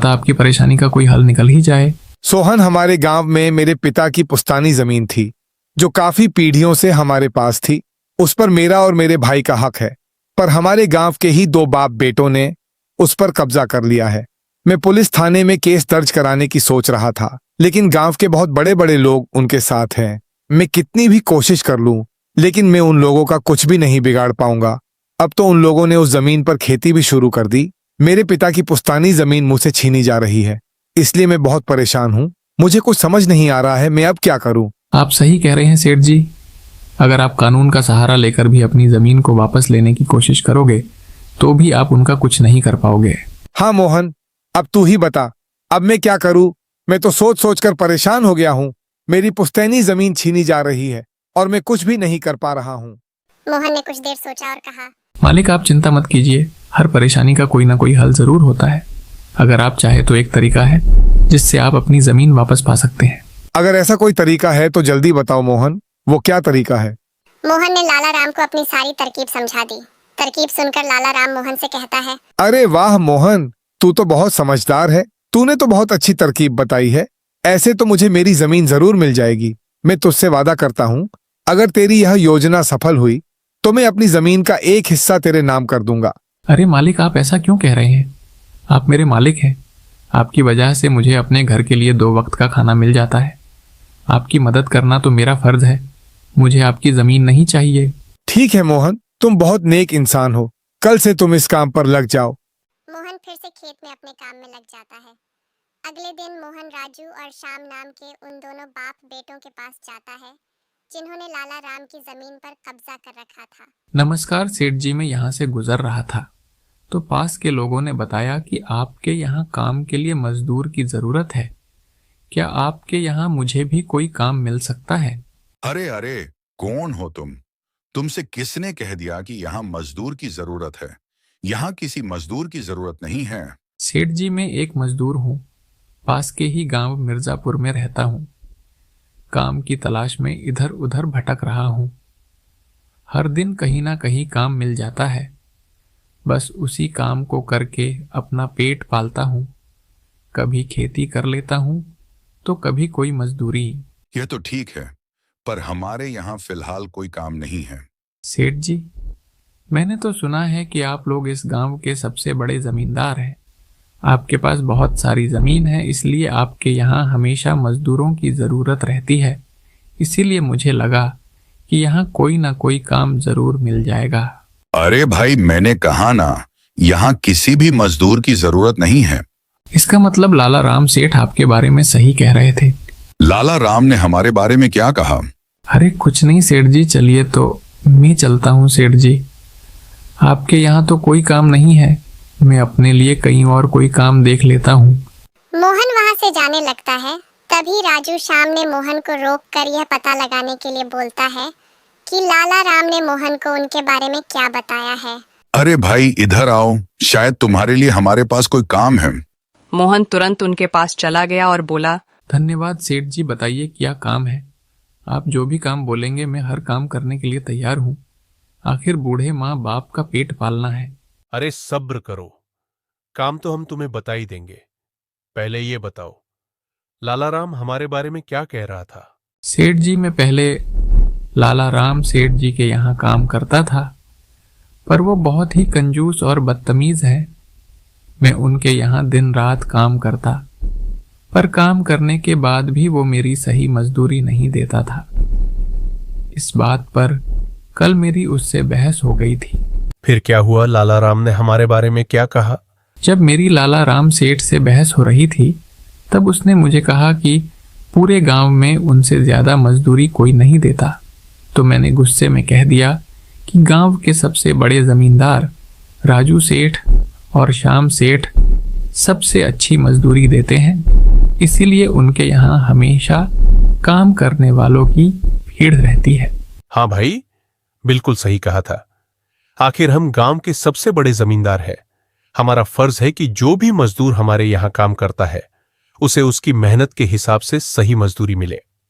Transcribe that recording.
पता आपकी परेशानी का कोई हल निकल ही जाए। सोहन, हमारे गांव में मेरे पिता की पुश्तैनी जमीन थी जो काफी पीढ़ियों से हमारे पास थी। उस पर मेरा और मेरे भाई का हक है, पर हमारे गांव के ही दो बाप बेटों ने उस पर कब्जा कर लिया है। मैं पुलिस थाने में केस दर्ज कराने की सोच रहा था, लेकिन गांव के बहुत बड़े बड़े लोग उनके साथ हैं। मैं कितनी भी कोशिश कर लूं, लेकिन मैं उन लोगों का कुछ भी नहीं बिगाड़ पाऊंगा। अब तो उन लोगों ने उस जमीन पर खेती भी शुरू कर दी। मेरे पिता की पुश्तैनी जमीन मुझसे छीनी जा रही है, इसलिए मैं बहुत परेशान हूँ। मुझे कुछ समझ नहीं आ रहा है, मैं अब क्या करूँ। आप सही कह रहे हैं सेठ जी। अगर आप कानून का सहारा लेकर भी अपनी जमीन को वापस लेने की कोशिश करोगे तो भी आप उनका कुछ नहीं कर पाओगे। हाँ मोहन, अब तू ही बता, अब मैं क्या करूँ। मैं तो सोच सोच कर परेशान हो गया हूँ। मेरी पुश्तैनी जमीन छीनी जा रही है और मैं कुछ भी नहीं कर पा रहा हूँ। मोहन ने कुछ देर सोचा और कहा, मालिक आप चिंता मत कीजिए, हर परेशानी का कोई ना कोई हल जरूर होता है। अगर आप चाहे तो एक तरीका है जिससे आप अपनी जमीन वापस पा सकते हैं। अगर ऐसा कोई तरीका है तो जल्दी बताओ मोहन, वो क्या तरीका है। मोहन ने लाला राम को अपनी सारी तरकीब समझा दी। तरकीब सुनकर लाला राम मोहन से कहता है, अरे वाह मोहन, तू तो बहुत समझदार है। तूने तो बहुत अच्छी तरकीब बताई है। ऐसे तो मुझे मेरी जमीन जरूर मिल जाएगी। मैं तुझसे वादा करता हूँ, अगर तेरी यह योजना सफल हुई तो मैं अपनी जमीन का एक हिस्सा तेरे नाम कर दूंगा। अरे मालिक आप ऐसा क्यों कह रहे हैं? आप मेरे मालिक हैं। आपकी वजह से मुझे अपने घर के लिए 2 वक्त का खाना मिल जाता है। आपकी मदद करना तो मेरा फर्ज है। मुझे आपकी जमीन नहीं चाहिए। ठीक है मोहन, तुम बहुत नेक इंसान हो। कल से तुम इस काम पर लग जाओ। मोहन फिर से खेत में अपने काम में लग जाता है। अगले दिन मोहन राजू और श्याम नाम के उन दोनों बाप बेटों के पास जाता है जिन्होंने लाला राम की जमीन पर कब्जा कर रखा था। नमस्कार सेठ जी, मैं यहाँ से गुजर रहा था तो पास के लोगों ने बताया कि आपके यहाँ काम के लिए मजदूर की जरूरत है। क्या आपके यहाँ मुझे भी कोई काम मिल सकता है? अरे अरे, कौन हो तुम? तुमसे किसने कह दिया कि यहाँ मजदूर की जरूरत है? यहाँ किसी मजदूर की जरूरत नहीं है। सेठ जी मैं एक मजदूर हूँ, पास के ही गांव मिर्जापुर में रहता हूँ। काम की तलाश में इधर उधर भटक रहा हूँ। हर दिन कहीं ना कहीं काम मिल जाता है, बस उसी काम को करके अपना पेट पालता हूँ। कभी खेती कर लेता हूँ तो कभी कोई मजदूरी। यह तो ठीक है, पर हमारे यहाँ फिलहाल कोई काम नहीं है। सेठ जी मैंने तो सुना है कि आप लोग इस गांव के सबसे बड़े जमींदार हैं। आपके पास बहुत सारी जमीन है, इसलिए आपके यहाँ हमेशा मजदूरों की जरूरत रहती है। इसीलिए मुझे लगा कि यहाँ कोई ना कोई काम जरूर मिल जाएगा। अरे भाई, मैंने कहा ना, यहाँ किसी भी मजदूर की जरूरत नहीं है। इसका मतलब लाला राम सेठ आपके बारे में सही कह रहे थे। लाला राम ने हमारे बारे में क्या कहा? अरे कुछ नहीं सेठ जी, चलिए तो मैं चलता हूँ सेठ जी। आपके यहाँ तो कोई काम नहीं है, मैं अपने लिए कहीं और कोई काम देख लेता हूँ। मोहन वहाँ से जाने लगता है। तभी राजू श्याम ने मोहन को रोककर यह पता लगाने के लिए बोलता है कि लाला राम ने मोहन को उनके बारे में क्या बताया है। अरे भाई इधर आओ, शायद तुम्हारे लिए हमारे पास कोई काम है। मोहन तुरंत उनके पास चला गया और बोला, धन्यवाद सेठ जी, बताइए क्या काम है। आप जो भी काम बोलेंगे मैं हर काम करने के लिए तैयार हूँ। आखिर बूढ़े माँ बाप का पेट पालना है। अरे सब्र करो, काम तो हम तुम्हें बता ही देंगे। पहले ये बताओ, लाला राम हमारे बारे में क्या कह रहा था? सेठ जी मैं पहले लाला राम सेठ जी के यहाँ काम करता था, पर वो बहुत ही कंजूस और बदतमीज है। मैं उनके यहाँ दिन रात काम करता, पर काम करने के बाद भी वो मेरी सही मजदूरी नहीं देता था। इस बात पर कल मेरी उससे बहस हो गई थी। फिर क्या हुआ? लाला राम ने हमारे बारे में क्या कहा? जब मेरी लाला राम सेठ से बहस हो रही थी तब उसने मुझे कहा कि पूरे गांव में उनसे ज्यादा मजदूरी कोई नहीं देता। तो मैंने गुस्से में कह दिया कि गांव के सबसे बड़े जमींदार राजू सेठ और श्याम सेठ सबसे अच्छी मजदूरी देते हैं, इसीलिए उनके यहाँ हमेशा काम करने वालों की भीड़ रहती है। हाँ भाई, बिल्कुल सही कहा था। आखिर हम गांव के सबसे बड़े जमींदार हैं। हमारा फर्ज है कि जो भी मजदूर हमारे यहाँ काम करता है उसे उसकी मेहनत के हिसाब से सही मजदूरी मिले।